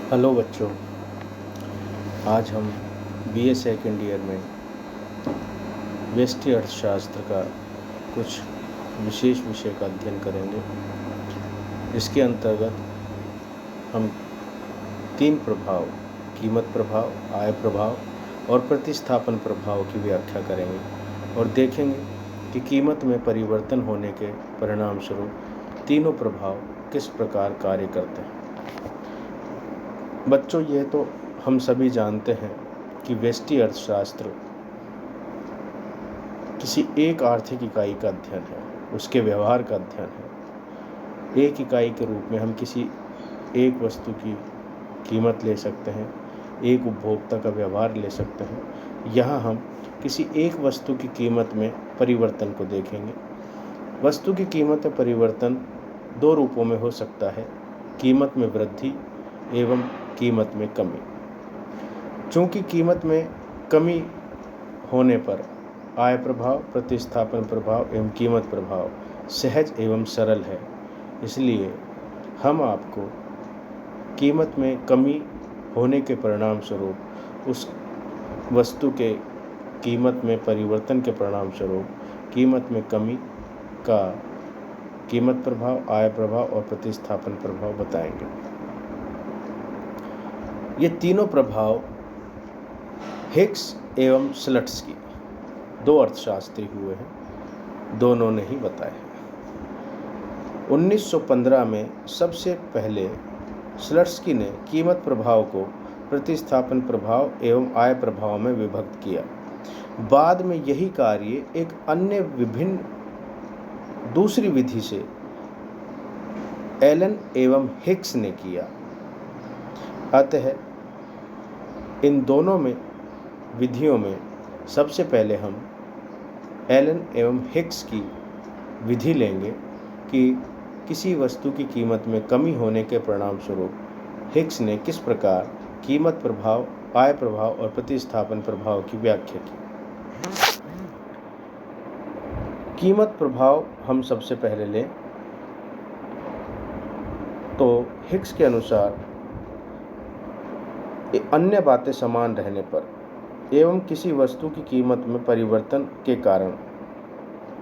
Hello बच्चों, आज हम बीए सेकेंड ईयर में व्यष्टि अर्थशास्त्र का कुछ विशेष विषय का अध्ययन करेंगे। इसके अंतर्गत हम 3 प्रभाव, कीमत प्रभाव, आय प्रभाव और प्रतिस्थापन प्रभाव की व्याख्या करेंगे और देखेंगे कि कीमत में परिवर्तन होने के परिणाम स्वरूप तीनों प्रभाव किस प्रकार कार्य करते हैं। बच्चों, ये तो हम सभी जानते हैं कि व्यष्टि अर्थशास्त्र किसी एक आर्थिक इकाई का अध्ययन है, उसके व्यवहार का अध्ययन है। एक इकाई के रूप में हम किसी एक वस्तु की कीमत ले सकते हैं, एक उपभोक्ता का व्यवहार ले सकते हैं। यहाँ हम किसी एक वस्तु की कीमत में परिवर्तन को देखेंगे। वस्तु की कीमत में परिवर्तन 2 रूपों में हो सकता है, कीमत में वृद्धि एवं कीमत में कमी। चूँकि कीमत में कमी होने पर आय प्रभाव, प्रतिस्थापन प्रभाव एवं कीमत प्रभाव सहज एवं सरल है, इसलिए हम आपको कीमत में कमी होने के परिणाम स्वरूप उस वस्तु के कीमत में परिवर्तन के परिणाम स्वरूप कीमत में कमी का कीमत प्रभाव, आय प्रभाव और प्रतिस्थापन प्रभाव बताएंगे। ये तीनों प्रभाव हिक्स एवं स्लट्सकी 2 अर्थशास्त्री हुए हैं, दोनों ने ही बताए हैं। 1915 में सबसे पहले स्लट्सकी ने कीमत प्रभाव को प्रतिस्थापन प्रभाव एवं आय प्रभाव में विभक्त किया। बाद में यही कार्य एक अन्य विभिन्न दूसरी विधि से एलन एवं हिक्स ने किया। अतः इन दोनों में विधियों में सबसे पहले हम एलन एवं हिक्स की विधि लेंगे कि किसी वस्तु की कीमत में कमी होने के परिणाम स्वरूप हिक्स ने किस प्रकार कीमत प्रभाव, आय प्रभाव और प्रतिस्थापन प्रभाव की व्याख्या की। कीमत प्रभाव हम सबसे पहले लें तो हिक्स के अनुसार अन्य बातें समान रहने पर एवं किसी वस्तु की कीमत में परिवर्तन के कारण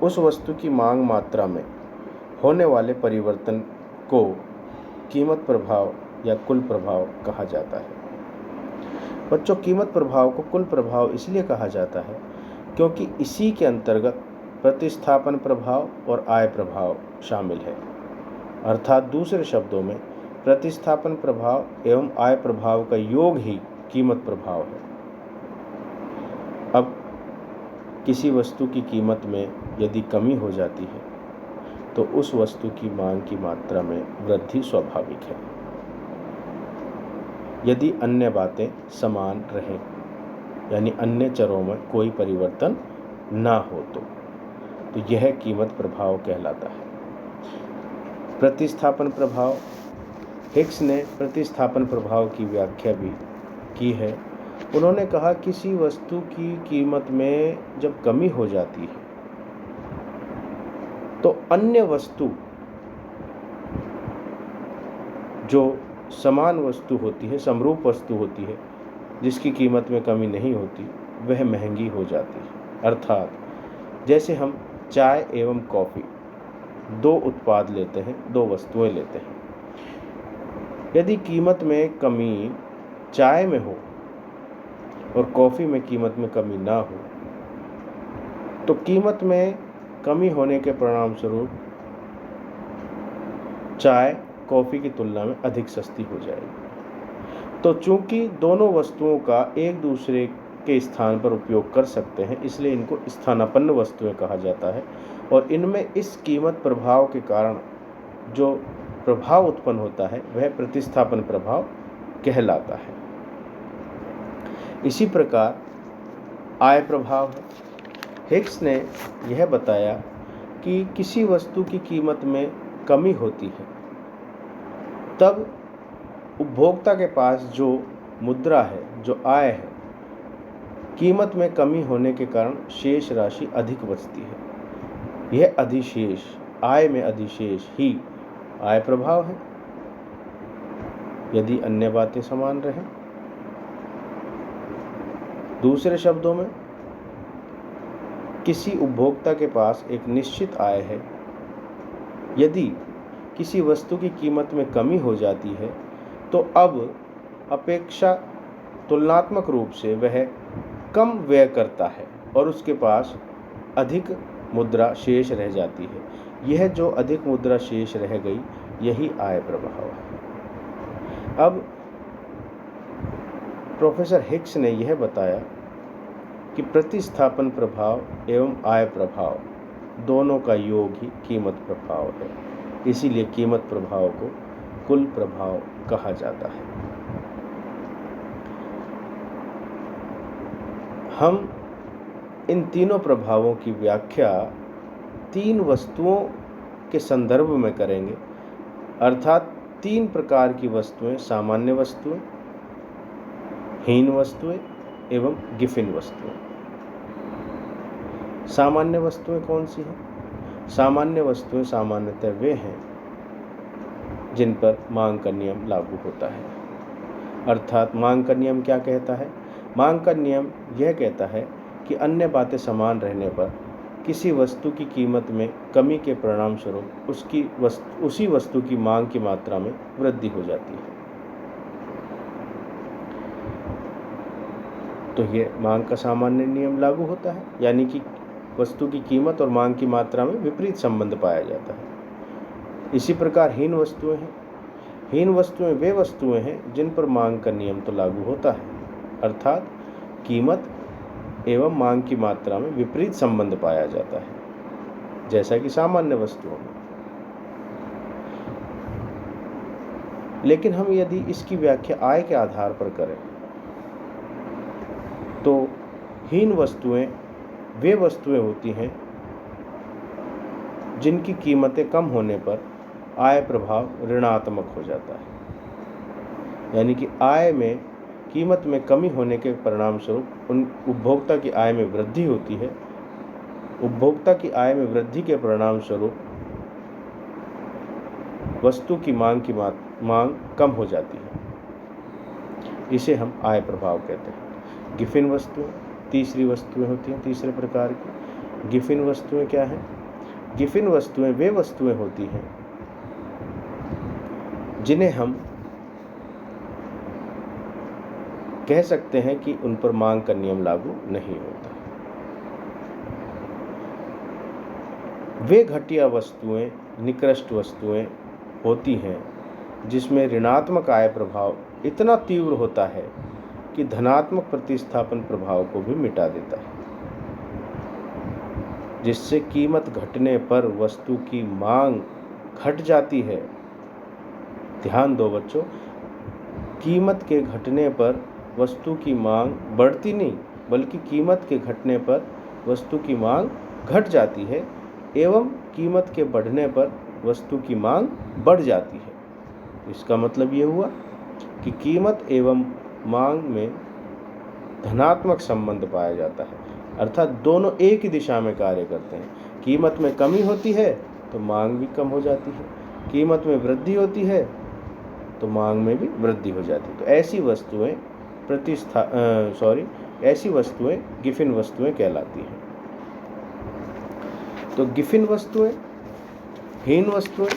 उस वस्तु की मांग मात्रा में होने वाले परिवर्तन को कीमत प्रभाव या कुल प्रभाव कहा जाता है। बच्चों, कीमत प्रभाव को कुल प्रभाव इसलिए कहा जाता है क्योंकि इसी के अंतर्गत प्रतिस्थापन प्रभाव और आय प्रभाव शामिल है। अर्थात दूसरे शब्दों में प्रतिस्थापन प्रभाव एवं आय प्रभाव का योग ही कीमत प्रभाव है। अब किसी वस्तु की कीमत में यदि कमी हो जाती है तो उस वस्तु की मांग की मात्रा में वृद्धि स्वाभाविक है, यदि अन्य बातें समान रहें, यानी अन्य चरों में कोई परिवर्तन ना हो तो यह कीमत प्रभाव कहलाता है। प्रतिस्थापन प्रभाव, हिक्स ने प्रतिस्थापन प्रभाव की व्याख्या भी की है। उन्होंने कहा किसी वस्तु की कीमत में जब कमी हो जाती है तो अन्य वस्तु जो समान वस्तु होती है, समरूप वस्तु होती है, जिसकी कीमत में कमी नहीं होती, वह महंगी हो जाती है। अर्थात जैसे हम चाय एवं कॉफ़ी 2 उत्पाद लेते हैं, 2 वस्तुएं लेते हैं। यदि कीमत में कमी चाय में हो और कॉफ़ी में कीमत में कमी ना हो तो कीमत में कमी होने के परिणाम स्वरूप चाय कॉफ़ी की तुलना में अधिक सस्ती हो जाएगी। तो चूंकि दोनों वस्तुओं का एक दूसरे के स्थान पर उपयोग कर सकते हैं, इसलिए इनको स्थानापन्न वस्तुएं कहा जाता है और इनमें इस कीमत प्रभाव के कारण जो प्रभाव उत्पन्न होता है वह प्रतिस्थापन प्रभाव कहलाता है। इसी प्रकार आय प्रभाव है। हिक्स ने यह बताया कि किसी वस्तु की कीमत में कमी होती है तब उपभोक्ता के पास जो मुद्रा है, जो आय है, कीमत में कमी होने के कारण शेष राशि अधिक बचती है। यह अधिशेष, आय में अधिशेष ही आय प्रभाव है। यदि अन्य बातें समान रहें। दूसरे शब्दों में, किसी उपभोक्ता के पास एक निश्चित आय है। यदि किसी वस्तु की कीमत में कमी हो जाती है तो अब अपेक्षा तुलनात्मक रूप से वह कम व्यय करता है और उसके पास अधिक मुद्रा शेष रह जाती है। यह जो अधिक मुद्रा शेष रह गई, यही आय प्रभाव है। अब प्रोफेसर हिक्स ने यह बताया कि प्रतिस्थापन प्रभाव एवं आय प्रभाव दोनों का योग ही कीमत प्रभाव है। इसीलिए कीमत प्रभाव को कुल प्रभाव कहा जाता है। हम इन तीनों प्रभावों की व्याख्या तीन वस्तुओं के संदर्भ में करेंगे, अर्थात तीन प्रकार की वस्तुएं: सामान्य वस्तुएं, हीन वस्तुएं एवं गिफिन वस्तुएं। सामान्य वस्तुएं कौन सी हैं? सामान्य वस्तुएं सामान्यतः वे हैं जिन पर मांग का नियम लागू होता है। अर्थात मांग का नियम क्या कहता है? मांग का नियम यह कहता है कि अन्य बातें समान रहने पर किसी वस्तु की कीमत में कमी के परिणाम स्वरूप उसी वस्तु की मांग की मात्रा में वृद्धि हो जाती है। तो ये मांग का सामान्य नियम लागू होता है, यानी कि वस्तु की कीमत और मांग की मात्रा में विपरीत संबंध पाया जाता है। इसी प्रकार हीन वस्तुएं हैं। हीन वस्तुएं वे वस्तुएं हैं जिन पर मांग का नियम तो लागू होता है, अर्थात कीमत एवं मांग की मात्रा में विपरीत संबंध पाया जाता है, जैसा कि सामान्य वस्तुओं में। लेकिन हम यदि इसकी व्याख्या आय के आधार पर करें तो हीन वस्तुएं वे वस्तुएं होती हैं जिनकी कीमतें कम होने पर आय प्रभाव ऋणात्मक हो जाता है। यानी कि आय में कीमत में कमी होने के परिणाम स्वरूप उन उपभोक्ता की आय में वृद्धि होती है। उपभोक्ता की आय में वृद्धि के परिणाम स्वरूप वस्तु की मांग कम हो जाती है। इसे हम आय प्रभाव कहते हैं। गिफिन वस्तुएं तीसरी वस्तुएं होती हैं, तीसरे प्रकार की। गिफिन वस्तुएं क्या हैं? गिफिन वस्तुएं वे वस्तुएं होती हैं जिन्हें हम कह सकते हैं कि उन पर मांग का नियम लागू नहीं होता। वे घटिया वस्तुएं, निकृष्ट वस्तुएं होती हैं जिसमें ऋणात्मक आय प्रभाव इतना तीव्र होता है कि धनात्मक प्रतिस्थापन प्रभाव को भी मिटा देता है, जिससे कीमत घटने पर वस्तु की मांग घट जाती है। ध्यान दो बच्चों, कीमत के घटने पर वस्तु की मांग बढ़ती नहीं, बल्कि कीमत के घटने पर वस्तु की मांग घट जाती है एवं कीमत के बढ़ने पर वस्तु की मांग बढ़ जाती है। इसका मतलब ये हुआ कि कीमत एवं मांग में धनात्मक संबंध पाया जाता है, अर्थात दोनों एक ही दिशा में कार्य करते हैं। कीमत में कमी होती है तो मांग भी कम हो जाती है, कीमत में वृद्धि होती है तो मांग में भी वृद्धि हो जाती है। तो ऐसी वस्तुएं गिफिन वस्तुएं कहलाती हैं। तो गिफिन वस्तुएं, हीन वस्तुएं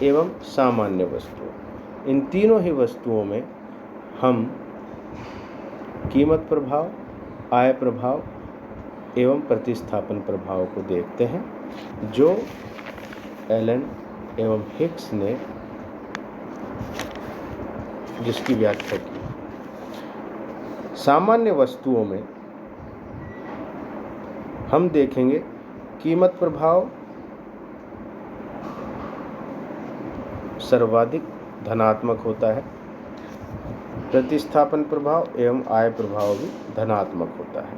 एवं सामान्य वस्तुएं, इन तीनों ही वस्तुओं में हम कीमत प्रभाव, आय प्रभाव एवं प्रतिस्थापन प्रभाव को देखते हैं, जो एलन एवं हिक्स ने जिसकी व्याख्या की। सामान्य वस्तुओं में हम देखेंगे कीमत प्रभाव सर्वाधिक धनात्मक होता है, प्रतिस्थापन प्रभाव एवं आय प्रभाव भी धनात्मक होता है।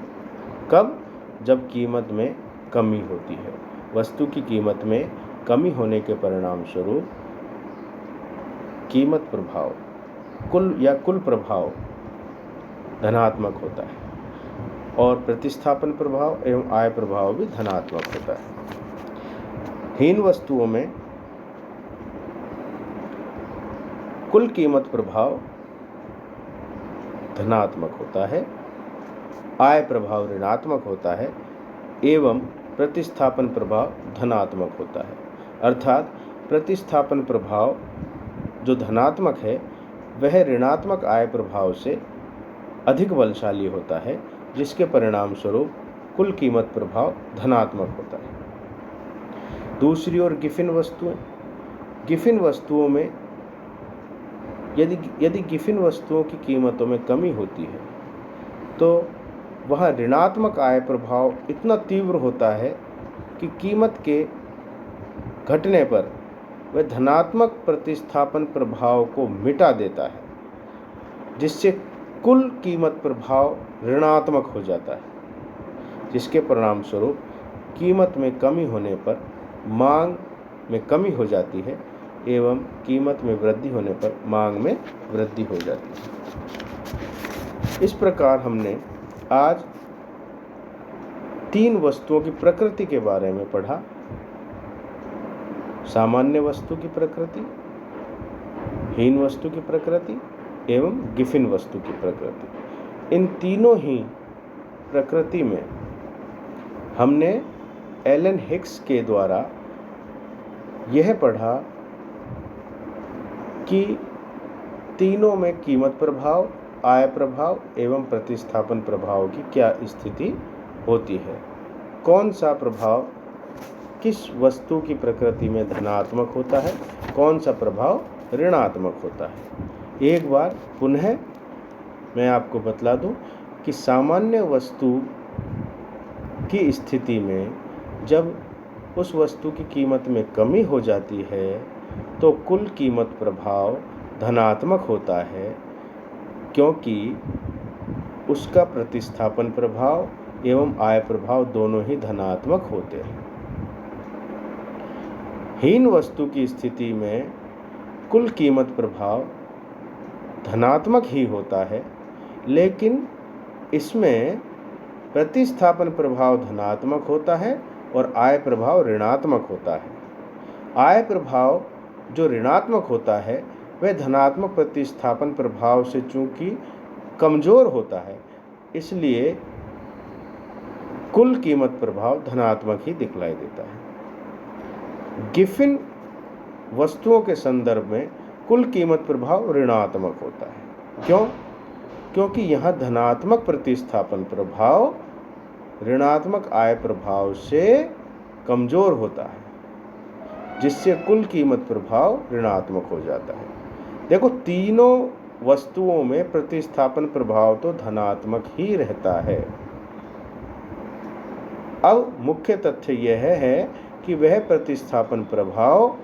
कब? जब कीमत में कमी होती है। वस्तु की कीमत में कमी होने के परिणाम स्वरूप कीमत प्रभाव कुल प्रभाव धनात्मक होता है और प्रतिस्थापन प्रभाव एवं आय प्रभाव भी धनात्मक होता है। हीन वस्तुओं में कुल कीमत प्रभाव धनात्मक होता है, आय प्रभाव ऋणात्मक होता है एवं प्रतिस्थापन प्रभाव धनात्मक होता है। अर्थात प्रतिस्थापन प्रभाव जो धनात्मक है वह ऋणात्मक आय प्रभाव से अधिक बलशाली होता है, जिसके परिणाम स्वरूप कुल कीमत प्रभाव धनात्मक होता है। दूसरी ओर गिफिन वस्तुओं में यदि गिफिन वस्तुओं की कीमतों में कमी होती है तो वहाँ ऋणात्मक आय प्रभाव इतना तीव्र होता है कि कीमत के घटने पर वह धनात्मक प्रतिस्थापन प्रभाव को मिटा देता है, जिससे कुल कीमत प्रभाव ऋणात्मक हो जाता है, जिसके परिणाम स्वरूप कीमत में कमी होने पर मांग में कमी हो जाती है एवं कीमत में वृद्धि होने पर मांग में वृद्धि हो जाती है। इस प्रकार हमने आज 3 वस्तुओं की प्रकृति के बारे में पढ़ा। सामान्य वस्तु की प्रकृति, हीन वस्तु की प्रकृति एवं गिफिन वस्तु की प्रकृति। इन तीनों ही प्रकृति में हमने एलन हिक्स के द्वारा यह पढ़ा कि तीनों में कीमत प्रभाव, आय प्रभाव एवं प्रतिस्थापन प्रभाव की क्या स्थिति होती है। कौन सा प्रभाव किस वस्तु की प्रकृति में धनात्मक होता है, कौन सा प्रभाव ऋणात्मक होता है। एक बार पुनः मैं आपको बतला दूं कि सामान्य वस्तु की स्थिति में जब उस वस्तु की कीमत में कमी हो जाती है तो कुल कीमत प्रभाव धनात्मक होता है, क्योंकि उसका प्रतिस्थापन प्रभाव एवं आय प्रभाव दोनों ही धनात्मक होते हैं। हीन वस्तु की स्थिति में कुल कीमत प्रभाव धनात्मक ही होता है, लेकिन इसमें प्रतिस्थापन प्रभाव धनात्मक होता है और आय प्रभाव ऋणात्मक होता है। आय प्रभाव जो ऋणात्मक होता है वह धनात्मक प्रतिस्थापन प्रभाव से चूंकि कमजोर होता है, इसलिए कुल कीमत प्रभाव धनात्मक ही दिखलाई देता है। गिफिन वस्तुओं के संदर्भ में कुल कीमत प्रभाव ऋणात्मक होता है। क्यों? क्योंकि यहाँ धनात्मक प्रतिस्थापन प्रभाव ऋणात्मक आय प्रभाव से कमजोर होता है, जिससे कुल कीमत प्रभाव ऋणात्मक हो जाता है। देखो, तीनों वस्तुओं में प्रतिस्थापन प्रभाव तो धनात्मक ही रहता है। अब मुख्य तथ्य यह है कि वह प्रतिस्थापन प्रभाव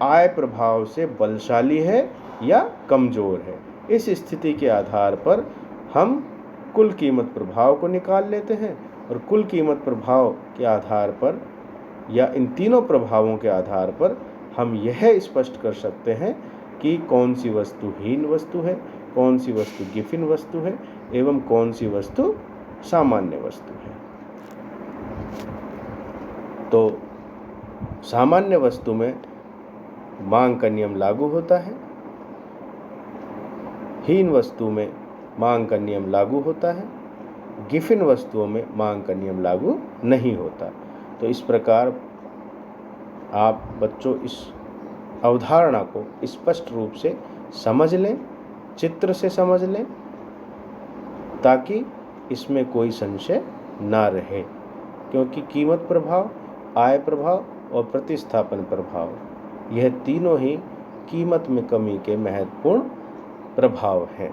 आय प्रभाव से बलशाली है या कमजोर है। इस स्थिति के आधार पर हम कुल कीमत प्रभाव को निकाल लेते हैं और कुल कीमत प्रभाव के आधार पर या इन तीनों प्रभावों के आधार पर हम यह स्पष्ट कर सकते हैं कि कौन सी वस्तु हीन वस्तु है, कौन सी वस्तु गिफिन वस्तु है एवं कौन सी वस्तु सामान्य वस्तु है। तो सामान्य वस्तु में मांग का नियम लागू होता है, हीन वस्तु में मांग का नियम लागू होता है, गिफिन वस्तुओं में मांग का नियम लागू नहीं होता। तो इस प्रकार आप बच्चों इस अवधारणा को स्पष्ट रूप से समझ लें, चित्र से समझ लें, ताकि इसमें कोई संशय ना रहे। क्योंकि कीमत प्रभाव, आय प्रभाव और प्रतिस्थापन प्रभाव यह तीनों ही कीमत में कमी के महत्वपूर्ण प्रभाव हैं।